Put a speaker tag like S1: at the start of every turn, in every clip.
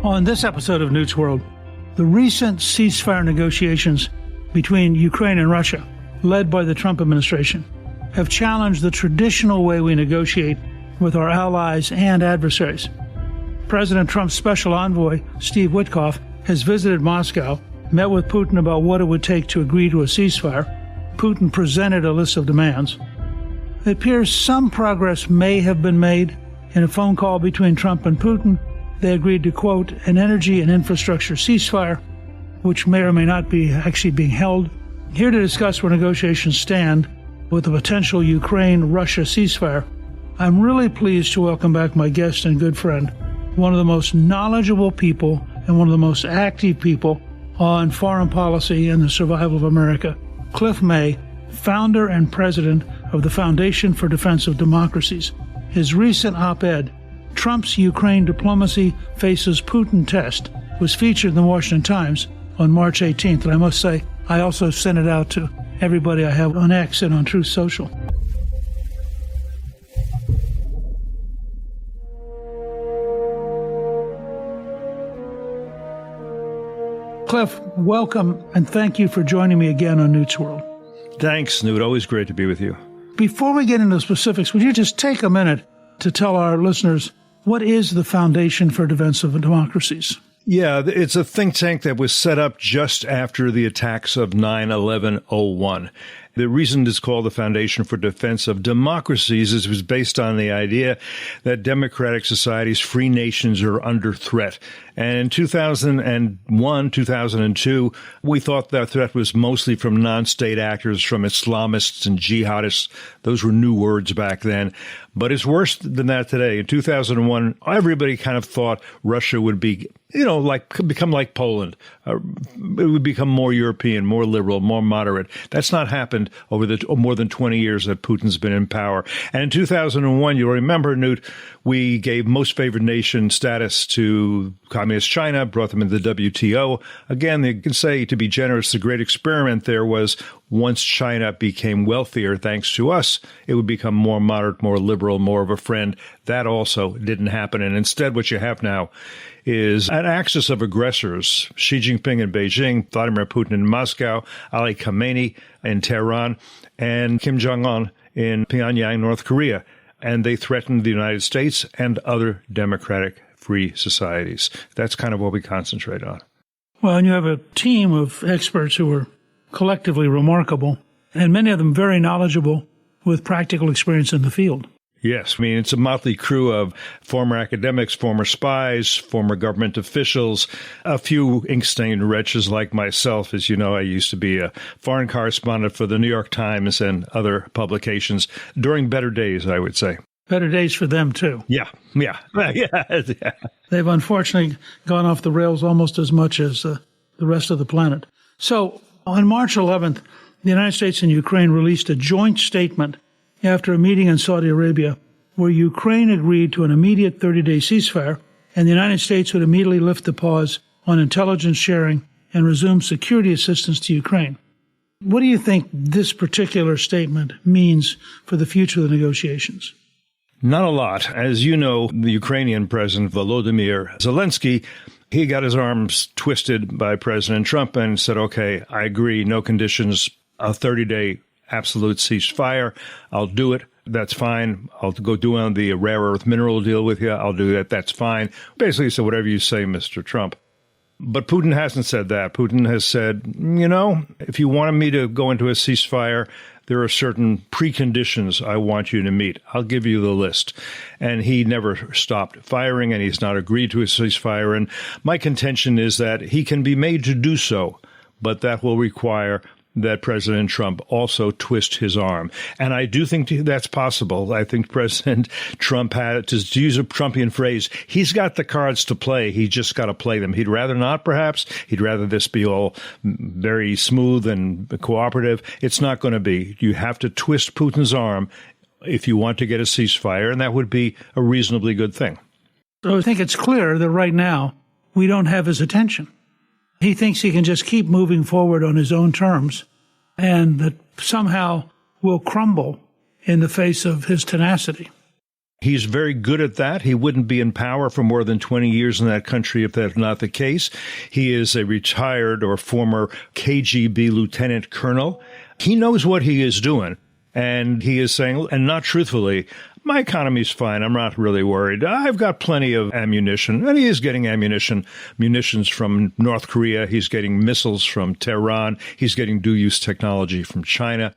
S1: On this episode of Newt's World, the recent ceasefire negotiations between Ukraine and Russia, led by the Trump administration, have challenged the traditional way we negotiate with our allies and adversaries. President Trump's special envoy, Steve Witkoff, has visited Moscow, met with Putin about what it would take to agree to a ceasefire. Putin presented a list of demands. It appears some progress may have been made. In a phone call between Trump and Putin, they agreed to, quote, an energy and infrastructure ceasefire, which may or may not be actually being held. Here to discuss where negotiations stand with the potential Ukraine-Russia ceasefire, I'm really pleased to welcome back my guest and good friend, one of the most knowledgeable people and one of the most active people on foreign policy and the survival of America, Cliff May, founder and president of the Foundation for Defense of Democracies. His recent op-ed, Trump's Ukraine Diplomacy Faces Putin Test, was featured in the Washington Times on March 18th. And I must say, I also sent it out to everybody I have on X and on Truth Social. Cliff, welcome, and thank you for joining me again on Newt's World.
S2: Thanks, Newt. Always great to be with you.
S1: Before we get into the specifics, would you just take a minute to tell our listeners what is the Foundation for Defense of Democracies?
S2: Yeah, it's a think tank that was set up just after the attacks of 9/11/01. The reason it's called the Foundation for Defense of Democracies is it was based on the idea that democratic societies, free nations, are under threat. And in 2001, 2002, we thought that threat was mostly from non-state actors, from Islamists and jihadists. Those were new words back then. But it's worse than that today. In 2001, everybody kind of thought Russia would be, become like Poland. It would become more European, more liberal, more moderate. That's not happened over the more than 20 years that Putin's been in power. And in 2001, you'll remember, Newt, we gave most favored nation status to Communist China, brought them into the WTO. Again, they can say, to be generous, the great experiment there was once China became wealthier, thanks to us, it would become more moderate, more liberal, more of a friend. That also didn't happen. And instead, what you have now is an axis of aggressors: Xi Jinping in Beijing, Vladimir Putin in Moscow, Ali Khamenei in Tehran, and Kim Jong-un in Pyongyang, North Korea. And they threatened the United States and other democratic free societies. That's kind of what we concentrate on.
S1: Well, and you have a team of experts who are collectively remarkable, and many of them very knowledgeable with practical experience in the field.
S2: Yes, I mean, it's a motley crew of former academics, former spies, former government officials, a few ink-stained wretches like myself. As you know, I used to be a foreign correspondent for the New York Times and other publications during better days, I would say.
S1: Better days for them, too.
S2: Yeah.
S1: They've unfortunately gone off the rails almost as much as the rest of the planet. So on March 11th, the United States and Ukraine released a joint statement after a meeting in Saudi Arabia where Ukraine agreed to an immediate 30-day ceasefire and the United States would immediately lift the pause on intelligence sharing and resume security assistance to Ukraine. What do you think this particular statement means for the future of the negotiations?
S2: Not a lot. As you know, the Ukrainian president, Volodymyr Zelensky, he got his arms twisted by President Trump and said, okay, I agree, no conditions, a 30-day absolute ceasefire. I'll do it. That's fine. I'll go do on the rare earth mineral deal with you. I'll do that. That's fine. Basically, so whatever you say, Mr. Trump. But Putin hasn't said that. Putin has said, if you wanted me to go into a ceasefire, there are certain preconditions I want you to meet. I'll give you the list. And he never stopped firing, and he's not agreed to a ceasefire. And my contention is that he can be made to do so, but that will require that President Trump also twist his arm. And I do think that's possible. I think President Trump had, to use a Trumpian phrase, he's got the cards to play. He just got to play them. He'd rather not, perhaps. He'd rather this be all very smooth and cooperative. It's not going to be. You have to twist Putin's arm if you want to get a ceasefire, and that would be a reasonably good thing.
S1: So I think it's clear that right now we don't have his attention. He thinks he can just keep moving forward on his own terms and that somehow will crumble in the face of his tenacity.
S2: He's very good at that. He wouldn't be in power for more than 20 years in that country if that's not the case. He is a retired or former KGB lieutenant colonel. He knows what he is doing. And he is saying, and not truthfully, my economy's fine. I'm not really worried. I've got plenty of ammunition. And he is getting munitions from North Korea. He's getting missiles from Tehran. He's getting dual-use technology from China.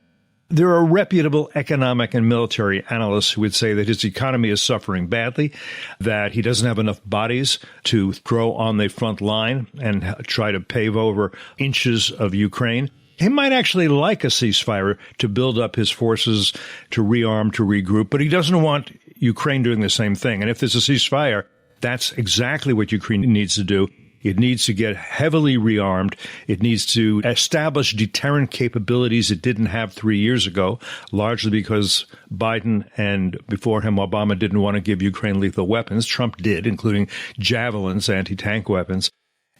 S2: There are reputable economic and military analysts who would say that his economy is suffering badly, that he doesn't have enough bodies to throw on the front line and try to pave over inches of Ukraine. He might actually like a ceasefire to build up his forces, to rearm, to regroup, but he doesn't want Ukraine doing the same thing. And if there's a ceasefire, that's exactly what Ukraine needs to do. It needs to get heavily rearmed. It needs to establish deterrent capabilities it didn't have 3 years ago, largely because Biden and before him Obama didn't want to give Ukraine lethal weapons. Trump did, including javelins, anti-tank weapons.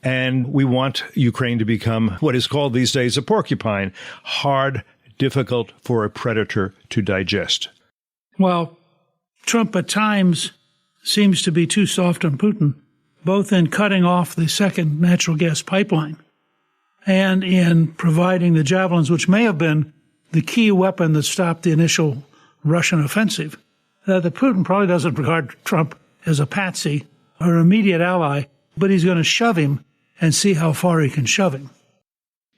S2: And we want Ukraine to become what is called these days a porcupine, hard, difficult for a predator to digest.
S1: Well, Trump at times seems to be too soft on Putin, both in cutting off the second natural gas pipeline and in providing the javelins, which may have been the key weapon that stopped the initial Russian offensive. That Putin probably doesn't regard Trump as a patsy or an immediate ally, but he's going to shove him and see how far he can shove him.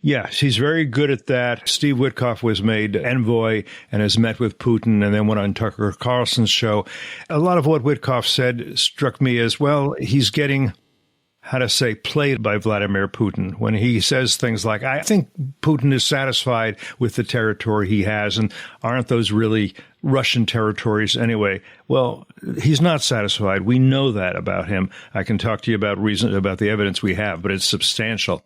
S2: Yes, he's very good at that. Steve Witkoff was made envoy and has met with Putin and then went on Tucker Carlson's show. A lot of what Witkoff said struck me as, well, he's getting, played by Vladimir Putin when he says things like, I think Putin is satisfied with the territory he has, and aren't those really Russian territories anyway? Well, he's not satisfied. We know that about him. I can talk to you about the evidence we have, but it's substantial.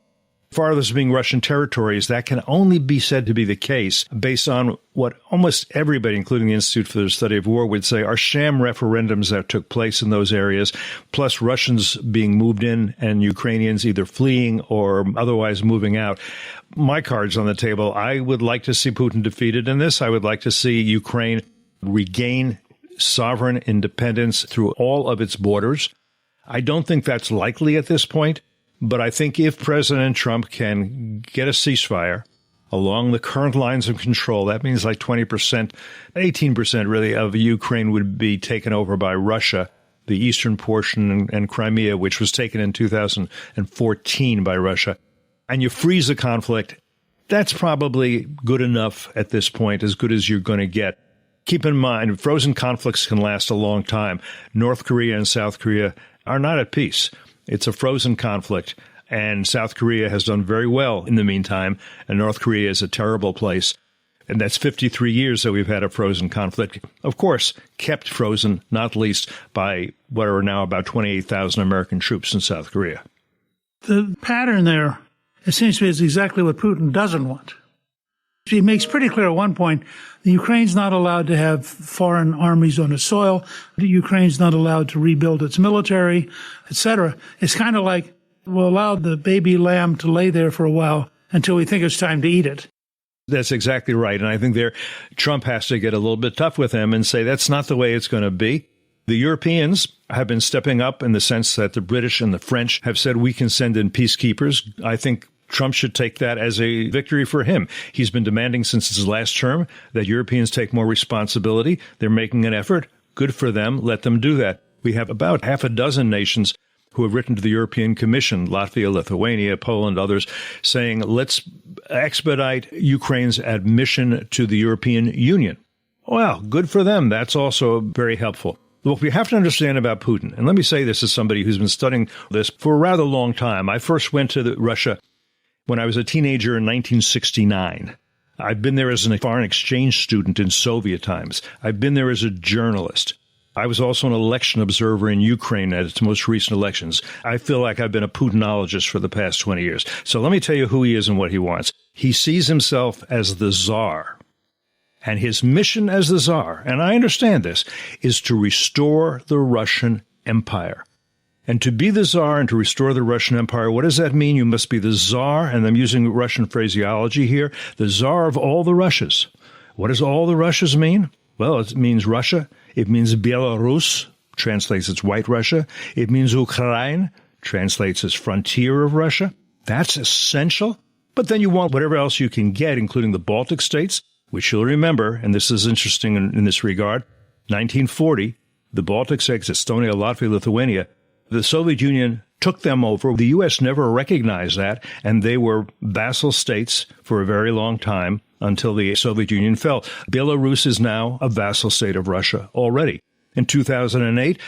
S2: As far as being Russian territories, that can only be said to be the case based on what almost everybody, including the Institute for the Study of War, would say are sham referendums that took place in those areas, plus Russians being moved in and Ukrainians either fleeing or otherwise moving out. My card's on the table. I would like to see Putin defeated in this. I would like to see Ukraine regain sovereign independence through all of its borders. I don't think that's likely at this point. But I think if President Trump can get a ceasefire along the current lines of control, that means like 20%, 18% really of Ukraine would be taken over by Russia, the eastern portion and Crimea, which was taken in 2014 by Russia, and you freeze the conflict, that's probably good enough at this point, as good as you're going to get. Keep in mind, frozen conflicts can last a long time. North Korea and South Korea are not at peace. It's a frozen conflict, and South Korea has done very well in the meantime, and North Korea is a terrible place. And that's 53 years that we've had a frozen conflict. Of course, kept frozen, not least by what are now about 28,000 American troops in South Korea.
S1: The pattern there, it seems to me, is exactly what Putin doesn't want. He makes pretty clear at one point the Ukraine's not allowed to have foreign armies on its soil. The Ukraine's not allowed to rebuild its military, etc. It's kind of like we'll allow the baby lamb to lay there for a while until we think it's time to eat it.
S2: That's exactly right. And I think Trump has to get a little bit tough with him and say that's not the way it's going to be. The Europeans have been stepping up in the sense that the British and the French have said we can send in peacekeepers. I think Trump should take that as a victory for him. He's been demanding since his last term that Europeans take more responsibility. They're making an effort. Good for them. Let them do that. We have about half a dozen nations who have written to the European Commission, Latvia, Lithuania, Poland, others, saying, let's expedite Ukraine's admission to the European Union. Well, good for them. That's also very helpful. What we have to understand about Putin, and let me say this as somebody who's been studying this for a rather long time. I first went to Russia when I was a teenager in 1969. I've been there as a foreign exchange student in Soviet times. I've been there as a journalist. I was also an election observer in Ukraine at its most recent elections. I feel like I've been a Putinologist for the past 20 years. So let me tell you who he is and what he wants. He sees himself as the Tsar. And his mission as the Tsar, and I understand this, is to restore the Russian Empire. And to be the Tsar and to restore the Russian Empire, what does that mean? You must be the Tsar, and I'm using Russian phraseology here, the Tsar of all the Russias. What does all the Russias mean? Well, it means Russia. It means Belarus, translates as White Russia. It means Ukraine, translates as frontier of Russia. That's essential. But then you want whatever else you can get, including the Baltic states, which you'll remember, and this is interesting in this regard, 1940, the Baltic states, Estonia, Latvia, Lithuania, the Soviet Union took them over. The U.S. never recognized that, and they were vassal states for a very long time until the Soviet Union fell. Belarus is now a vassal state of Russia already. In 2008,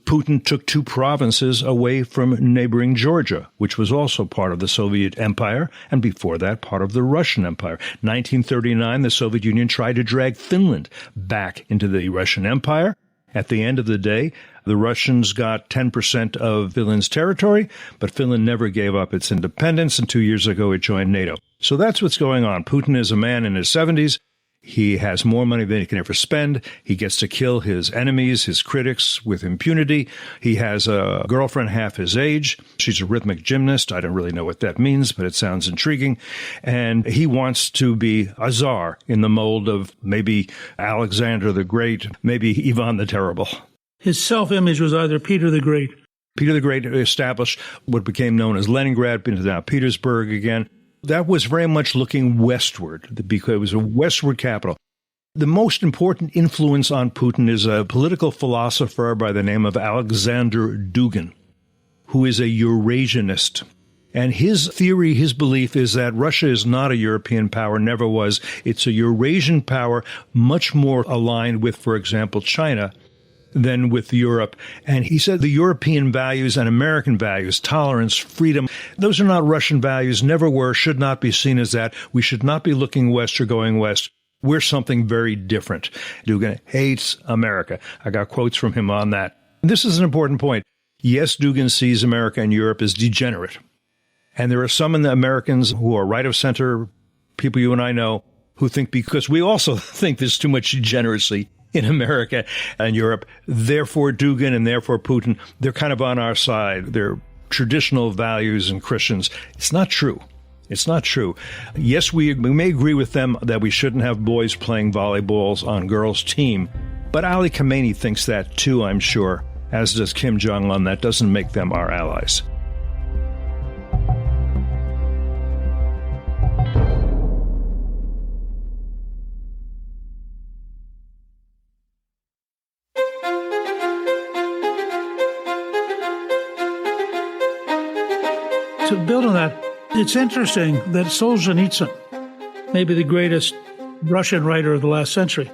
S2: Putin took 2 provinces away from neighboring Georgia, which was also part of the Soviet Empire, and before that, part of the Russian Empire. 1939, the Soviet Union tried to drag Finland back into the Russian Empire. At the end of the day, the Russians got 10% of Finland's territory, but Finland never gave up its independence, and 2 years ago it joined NATO. So that's what's going on. Putin is a man in his 70s. He has more money than he can ever spend. He gets to kill his enemies, his critics, with impunity. He has a girlfriend half his age. She's a rhythmic gymnast. I don't really know what that means, but it sounds intriguing. And he wants to be a czar in the mold of maybe Alexander the Great, maybe Ivan the Terrible.
S1: His self-image was either Peter the Great.
S2: Peter the Great established what became known as Leningrad, into now Petersburg again. That was very much looking westward, because it was a westward capital. The most important influence on Putin is a political philosopher by the name of Alexander Dugin, who is a Eurasianist. And his theory, his belief is that Russia is not a European power, never was. It's a Eurasian power, much more aligned with, for example, China than with Europe. And he said the European values and American values, tolerance, freedom, those are not Russian values, never were, should not be seen as that. We should not be looking west or going west. We're something very different. Dugin hates America. I got quotes from him on that. And this is an important point. Yes, Dugin sees America and Europe as degenerate. And there are some in the Americans who are right of center, people you and I know, who think, because we also think there's too much degeneracy in America and Europe, therefore Dugin and therefore Putin, they're kind of on our side. They're traditional values and Christians. It's not true. It's not true. Yes, we may agree with them that we shouldn't have boys playing volleyballs on girls' team, but Ali Khamenei thinks that too, I'm sure, as does Kim Jong-un. That doesn't make them our allies.
S1: To build on that, it's interesting that Solzhenitsyn, maybe the greatest Russian writer of the last century,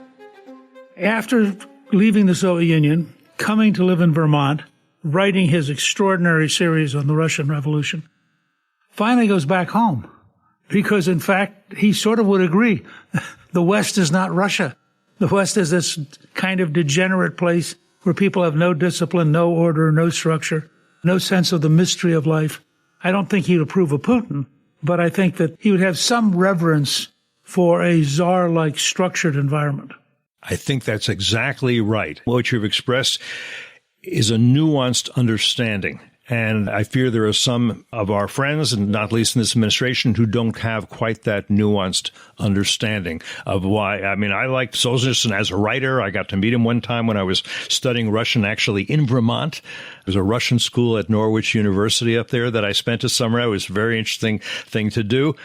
S1: after leaving the Soviet Union, coming to live in Vermont, writing his extraordinary series on the Russian Revolution, finally goes back home because, in fact, he sort of would agree. The West is not Russia. The West is this kind of degenerate place where people have no discipline, no order, no structure, no sense of the mystery of life. I don't think he'd approve of Putin, but I think that he would have some reverence for a czar-like structured environment.
S2: I think that's exactly right. What you've expressed is a nuanced understanding. And I fear there are some of our friends, and not least in this administration, who don't have quite that nuanced understanding of why. I mean, I like Solzhenitsyn as a writer. I got to meet him one time when I was studying Russian, actually in Vermont. There's a Russian school at Norwich University up there that I spent a summer at. It was a very interesting thing to do.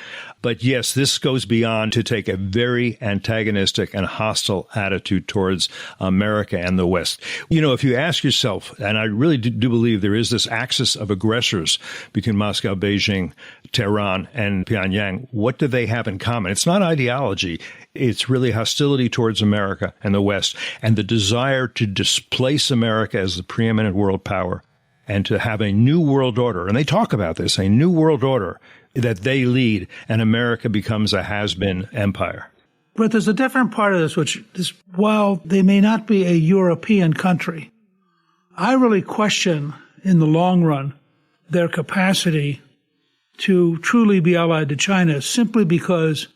S2: But yes, this goes beyond to take a very antagonistic and hostile attitude towards America and the West. You know, if you ask yourself, and I really do believe there is this axis of aggressors between Moscow, Beijing, Tehran, and Pyongyang, what do they have in common? It's not ideology. It's really hostility towards America and the West, and the desire to displace America as the preeminent world power and to have a new world order. And they talk about this, a new world order that they lead, and America becomes a has-been empire.
S1: But there's a different part of this, which is, while they may not be a European country, I really question, in the long run, their capacity to truly be allied to China simply because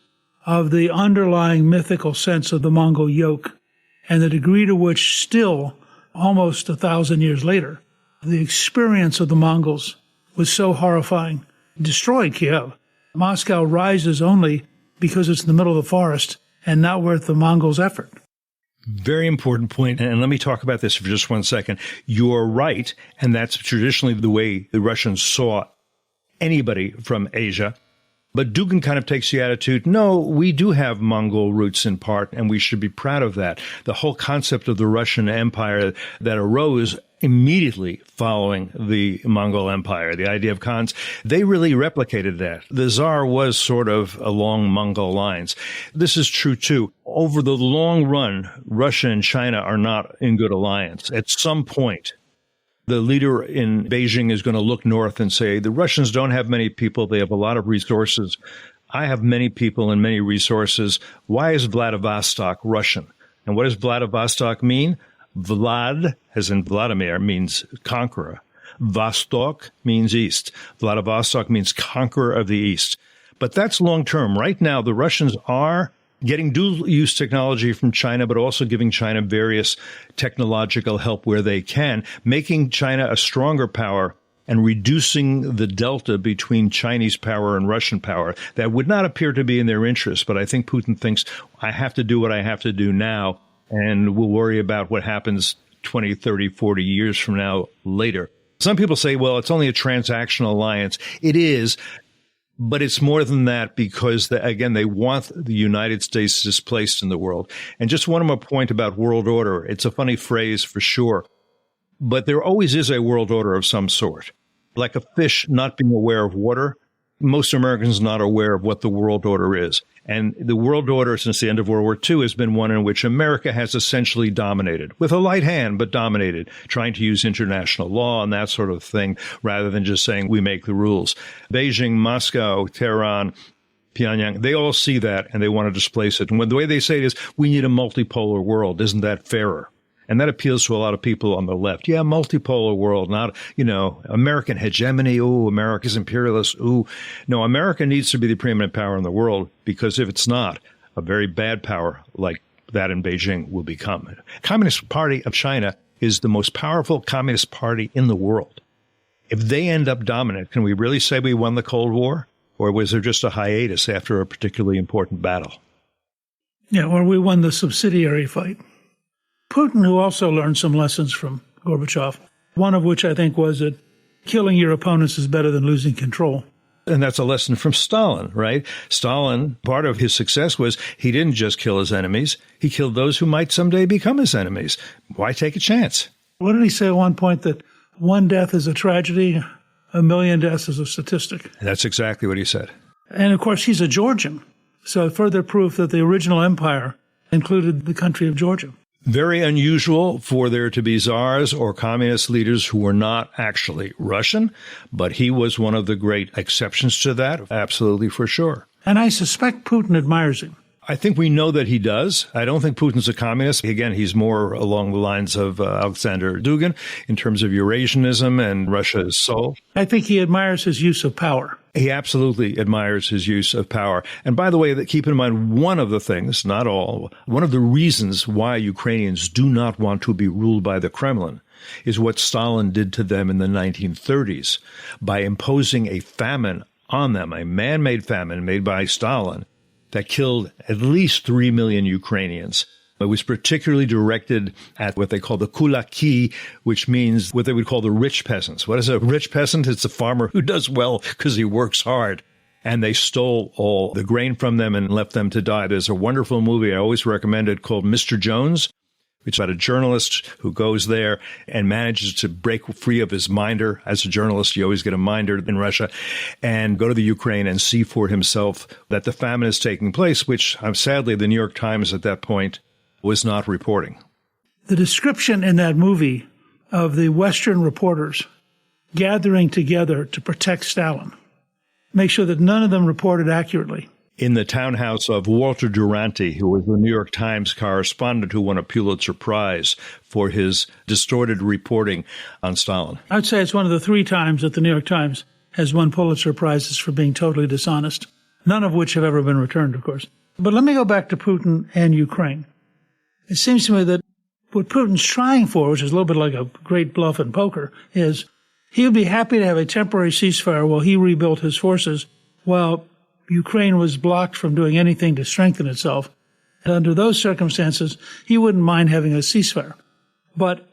S1: of the underlying mythical sense of the Mongol yoke and the degree to which still, almost 1,000 years later, the experience of the Mongols was so horrifying. Destroyed Kiev. Moscow rises only because it's in the middle of the forest and not worth the Mongols' effort.
S2: Very important point. And let me talk about this for just 1 second. You're right. And that's traditionally the way the Russians saw anybody from Asia. But Dugin kind of takes the attitude, no, we do have Mongol roots in part, and we should be proud of that. The whole concept of the Russian Empire that arose immediately following the Mongol Empire, the idea of Khans, they really replicated that. The Tsar was sort of along Mongol lines. This is true, too. Over the long run, Russia and China are not in good alliance. At some point, the leader in Beijing is going to look north and say, the Russians don't have many people. They have a lot of resources. I have many people and many resources. Why is Vladivostok Russian? And what does Vladivostok mean? Vlad, as in Vladimir, means conqueror. Vostok means east. Vladivostok means conqueror of the east. But that's long term. Right now, the Russians are getting dual-use technology from China, but also giving China various technological help where they can, making China a stronger power and reducing the delta between Chinese power and Russian power. That would not appear to be in their interest, but I think Putin thinks, I have to do what I have to do now, and we'll worry about what happens 20, 30, 40 years from now later. Some people say, well, it's only a transactional alliance. It is. But it's more than that because, again, they want the United States displaced in the world. And just one more point about world order. It's a funny phrase for sure, but there always is a world order of some sort. Like a fish not being aware of water, most Americans not aware of what the world order is. And the world order since the end of World War II has been one in which America has essentially dominated, with a light hand, but dominated, trying to use international law and that sort of thing, rather than just saying we make the rules. Beijing, Moscow, Tehran, Pyongyang, they all see that and they want to displace it. And the way they say it is, we need a multipolar world. Isn't that fairer? And that appeals to a lot of people on the left. Yeah, multipolar world, not, American hegemony. Ooh, America's imperialist. Ooh, no, America needs to be the preeminent power in the world, because if it's not, a very bad power like that in Beijing will become. Communist Party of China is the most powerful communist party in the world. If they end up dominant, can we really say we won the Cold War? Or was there just a hiatus after a particularly important battle?
S1: Yeah, or we won the subsidiary fight. Putin, who also learned some lessons from Gorbachev, one of which I think was that killing your opponents is better than losing control.
S2: And that's a lesson from Stalin, right? Stalin, part of his success was he didn't just kill his enemies. He killed those who might someday become his enemies. Why take a chance?
S1: What did he say at one point? That one death is a tragedy, a million deaths is a statistic.
S2: And that's exactly what he said.
S1: And, of course, he's a Georgian. So further proof that the original empire included the country of Georgia.
S2: Very unusual for there to be czars or communist leaders who were not actually Russian, but he was one of the great exceptions to that, absolutely for sure.
S1: And I suspect Putin admires him.
S2: I think we know that he does. I don't think Putin's a communist. Again, he's more along the lines of Alexander Dugin in terms of Eurasianism and Russia's soul.
S1: I think he admires his use of power.
S2: He absolutely admires his use of power. And by the way, keep in mind, one of the things, not all, one of the reasons why Ukrainians do not want to be ruled by the Kremlin is what Stalin did to them in the 1930s by imposing a famine on them, a man-made famine made by Stalin that killed at least 3 million Ukrainians. It was particularly directed at what they call the kulaki, which means what they would call the rich peasants. What is a rich peasant? It's a farmer who does well because he works hard. And they stole all the grain from them and left them to die. There's a wonderful movie I always recommend it called Mr. Jones. It's about a journalist who goes there and manages to break free of his minder. As a journalist, you always get a minder in Russia, and go to the Ukraine and see for himself that the famine is taking place, which sadly the New York Times at that point was not reporting.
S1: The description in that movie of the Western reporters gathering together to protect Stalin, make sure that none of them reported accurately.
S2: In the townhouse of Walter Duranty, who was the New York Times correspondent who won a Pulitzer Prize for his distorted reporting on Stalin.
S1: I'd say it's one of the 3 times that the New York Times has won Pulitzer Prizes for being totally dishonest, none of which have ever been returned, of course. But let me go back to Putin and Ukraine. It seems to me that what Putin's trying for, which is a little bit like a great bluff in poker, is he would be happy to have a temporary ceasefire while he rebuilt his forces, while Ukraine was blocked from doing anything to strengthen itself. And under those circumstances, he wouldn't mind having a ceasefire. But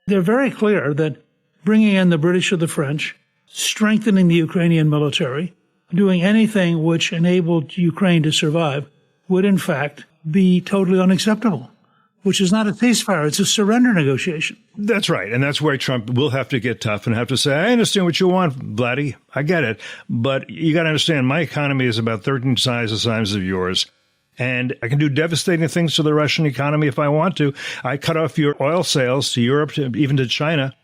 S1: they're very clear that bringing in the British or the French, strengthening the Ukrainian military, doing anything which enabled Ukraine to survive would, in fact, be totally unacceptable, which is not a ceasefire. It's a surrender negotiation.
S2: That's right. And that's where Trump will have to get tough and have to say, I understand what you want, Vladdy. I get it. But you got to understand, my economy is about 13 times the size of yours. And I can do devastating things to the Russian economy if I want to. I cut off your oil sales to Europe, even to China.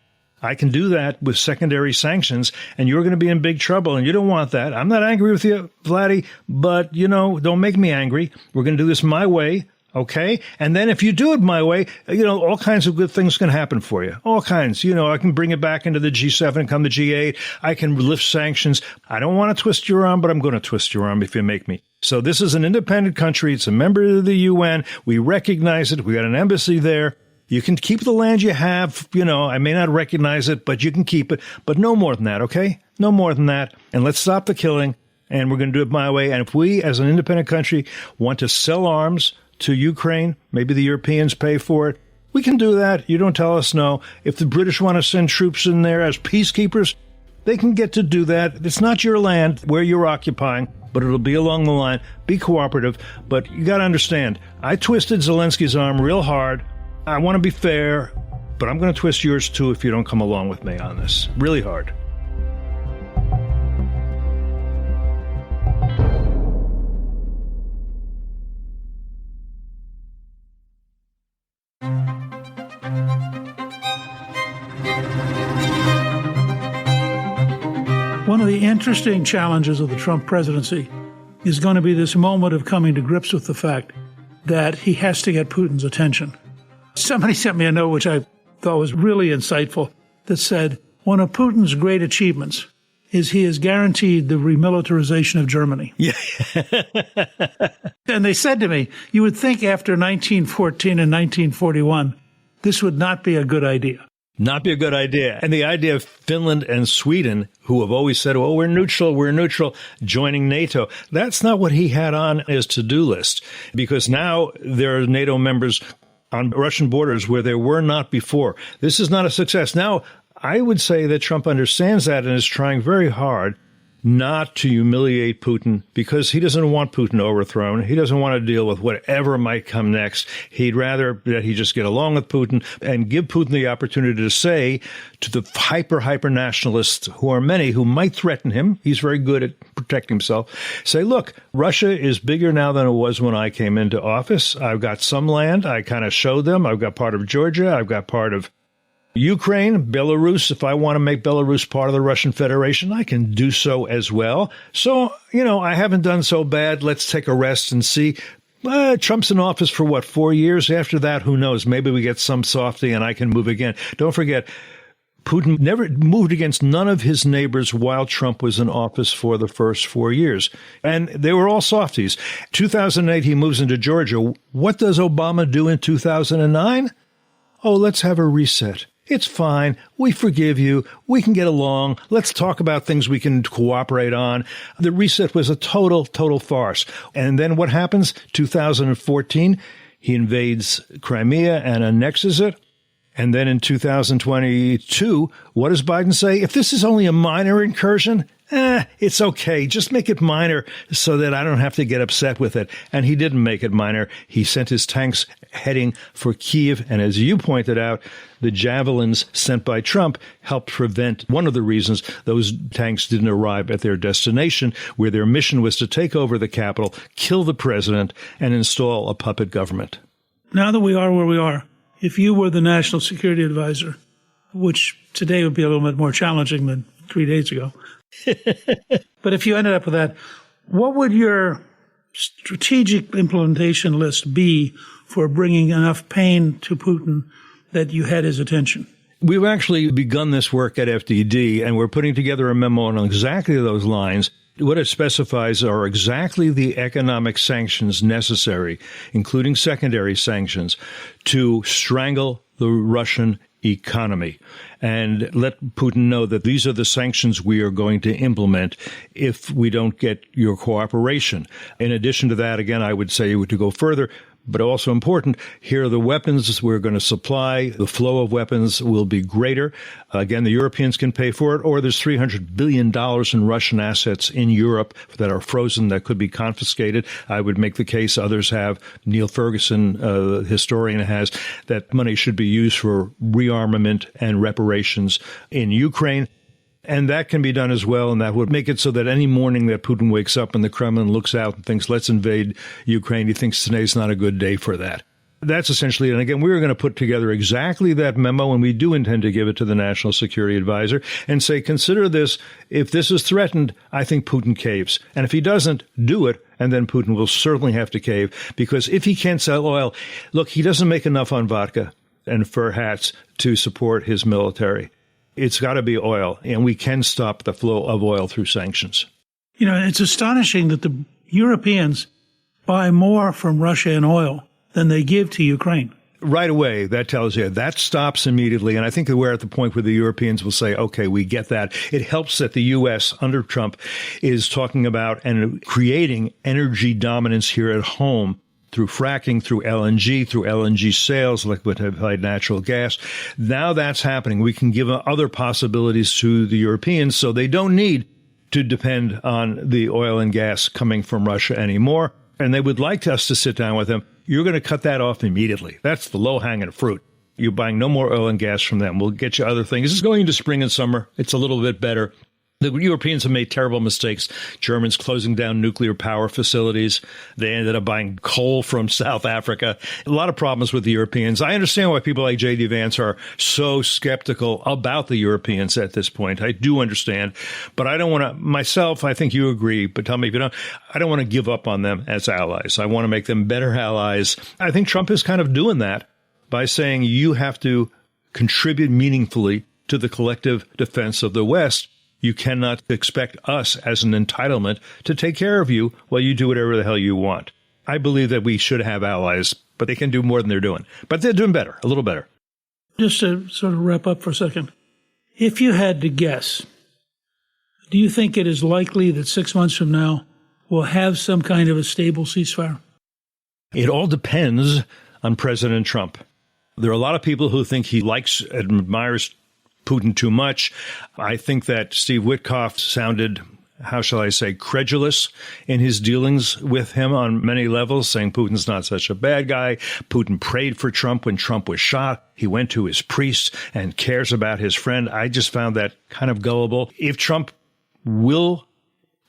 S2: I can do that with secondary sanctions, and you're going to be in big trouble, and you don't want that. I'm not angry with you, Vladdy, but, don't make me angry. We're going to do this my way, okay? And then if you do it my way, all kinds of good things can happen for you. All kinds. I can bring it back into the G7, come to G8. I can lift sanctions. I don't want to twist your arm, but I'm going to twist your arm if you make me. So this is an independent country. It's a member of the UN. We recognize it. We got an embassy there. You can keep the land you have. I may not recognize it, but you can keep it. But no more than that, okay? No more than that. And let's stop the killing, and we're going to do it my way. And if we, as an independent country, want to sell arms to Ukraine, maybe the Europeans pay for it, we can do that. You don't tell us no. If the British want to send troops in there as peacekeepers, they can get to do that. It's not your land where you're occupying, but it'll be along the line. Be cooperative. But you got to understand, I twisted Zelensky's arm real hard. I want to be fair, but I'm going to twist yours too if you don't come along with me on this. Really hard.
S1: One of the interesting challenges of the Trump presidency is going to be this moment of coming to grips with the fact that he has to get Putin's attention. Somebody sent me a note, which I thought was really insightful, that said, one of Putin's great achievements is he has guaranteed the remilitarization of Germany.
S2: Yeah.
S1: And they said to me, you would think after 1914 and 1941, this would not be a good idea.
S2: Not be a good idea. And the idea of Finland and Sweden, who have always said, oh, we're neutral, joining NATO. That's not what he had on his to-do list, because now there are NATO members on Russian borders where there were not before. This is not a success. Now, I would say that Trump understands that and is trying very hard not to humiliate Putin, because he doesn't want Putin overthrown. He doesn't want to deal with whatever might come next. He'd rather that he just get along with Putin and give Putin the opportunity to say to the hyper nationalists, who are many, who might threaten him, he's very good at protecting himself, say, look, Russia is bigger now than it was when I came into office. I've got some land. I kind of showed them. I've got part of Georgia. I've got part of Ukraine, Belarus. If I want to make Belarus part of the Russian Federation, I can do so as well. So, I haven't done so bad. Let's take a rest and see. Trump's in office for 4 years? After that, who knows? Maybe we get some softy and I can move again. Don't forget, Putin never moved against none of his neighbors while Trump was in office for the first 4 years. And they were all softies. 2008, he moves into Georgia. What does Obama do in 2009? Oh, let's have a reset. It's fine. We forgive you. We can get along. Let's talk about things we can cooperate on. The reset was a total farce. And then what happens? 2014, he invades Crimea and annexes it. And then in 2022, what does Biden say? If this is only a minor incursion, it's okay. Just make it minor so that I don't have to get upset with it. And he didn't make it minor. He sent his tanks heading for Kyiv. And as you pointed out, the javelins sent by Trump helped prevent one of the reasons those tanks didn't arrive at their destination, where their mission was to take over the capital, kill the president, and install a puppet government.
S1: Now that we are where we are, if you were the national security advisor, which today would be a little bit more challenging than 3 days ago, but if you ended up with that, what would your strategic implementation list be for bringing enough pain to Putin that you had his attention?
S2: We've actually begun this work at FDD, and we're putting together a memo on exactly those lines. What it specifies are exactly the economic sanctions necessary, including secondary sanctions, to strangle the Russian economy and let Putin know that these are the sanctions we are going to implement if we don't get your cooperation. In addition to that, again, I would say to go further, But also important, here are the weapons we're going to supply. The flow of weapons will be greater. Again, the Europeans can pay for it, or there's $300 billion in Russian assets in Europe that are frozen that could be confiscated. I would make the case, others have, Neil Ferguson, the historian, has, that money should be used for rearmament and reparations in Ukraine. And that can be done as well, and that would make it so that any morning that Putin wakes up and the Kremlin looks out and thinks, let's invade Ukraine, he thinks today's not a good day for that. That's essentially it. And again, we're going to put together exactly that memo, and we do intend to give it to the National Security Advisor and say, consider this. If this is threatened, I think Putin caves. And if he doesn't, do it, and then Putin will certainly have to cave. Because if he can't sell oil, look, he doesn't make enough on vodka and fur hats to support his military. It's got to be oil, and we can stop the flow of oil through sanctions.
S1: You know, it's astonishing that the Europeans buy more from Russia in oil than they give to Ukraine.
S2: Right away, that tells you that stops immediately. And I think that we're at the point where the Europeans will say, okay, we get that. It helps that the U.S. under Trump is talking about and creating energy dominance here at home through fracking, through LNG sales, liquefied natural gas. Now that's happening. We can give other possibilities to the Europeans so they don't need to depend on the oil and gas coming from Russia anymore. And they would like us to sit down with them. You're going to cut that off immediately. That's the low-hanging fruit. You're buying no more oil and gas from them. We'll get you other things. It's going into spring and summer. It's a little bit better. The Europeans have made terrible mistakes. Germans closing down nuclear power facilities. They ended up buying coal from South Africa. A lot of problems with the Europeans. I understand why people like J.D. Vance are so skeptical about the Europeans at this point. I do understand. But I don't want to, myself, I think you agree, but tell me if you don't, I don't want to give up on them as allies. I want to make them better allies. I think Trump is kind of doing that by saying you have to contribute meaningfully to the collective defense of the West. You cannot expect us as an entitlement to take care of you while you do whatever the hell you want. I believe that we should have allies, but they can do more than they're doing. But they're doing better, a little better.
S1: Just to sort of wrap up for a second, if you had to guess, do you think it is likely that 6 months from now we'll have some kind of a stable ceasefire?
S2: It all depends on President Trump. There are a lot of people who think he likes and admires Putin too much. I think that Steve Witkoff sounded, how shall I say, credulous in his dealings with him on many levels, saying Putin's not such a bad guy. Putin prayed for Trump when Trump was shot. He went to his priest and cares about his friend. I just found that kind of gullible. If Trump will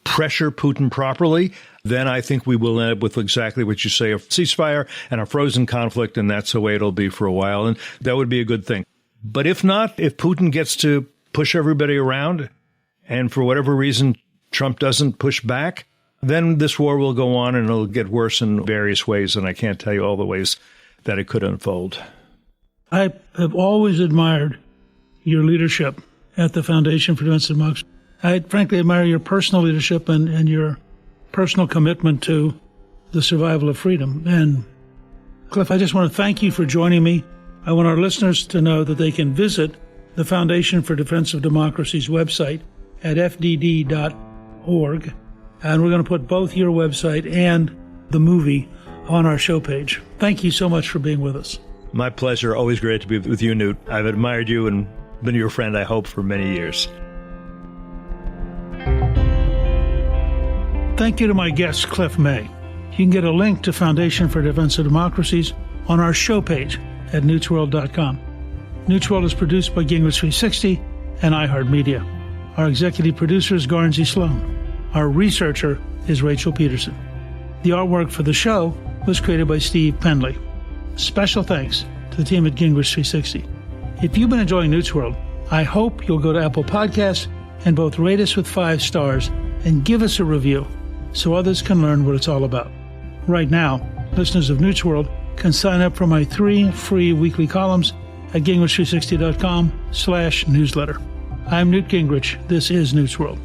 S2: pressure Putin properly, then I think we will end up with exactly what you say, a ceasefire and a frozen conflict, and that's the way it'll be for a while, and that would be a good thing. But if not, if Putin gets to push everybody around, and for whatever reason Trump doesn't push back, then this war will go on and it'll get worse in various ways, and I can't tell you all the ways that it could unfold.
S1: I have always admired your leadership at the Foundation for Defense of Democracies. I frankly admire your personal leadership and your personal commitment to the survival of freedom. And Cliff, I just want to thank you for joining me. I want our listeners to know that they can visit the Foundation for Defense of Democracies website at fdd.org. And we're going to put both your website and the movie on our show page. Thank you so much for being with us.
S2: My pleasure. Always great to be with you, Newt. I've admired you and been your friend, I hope, for many years.
S1: Thank you to my guest, Cliff May. You can get a link to Foundation for Defense of Democracies on our show page at newtsworld.com. Newt's World is produced by Gingrich 360 and iHeartMedia. Our executive producer is Garnsey Sloan. Our researcher is Rachel Peterson. The artwork for the show was created by Steve Penley. Special thanks to the team at Gingrich 360. If you've been enjoying Newt's World, I hope you'll go to Apple Podcasts and both rate us with 5 stars and give us a review so others can learn what it's all about. Right now, listeners of Newt's World can sign up for my 3 free weekly columns at Gingrich360.com/newsletter. I'm Newt Gingrich. This is Newt's World.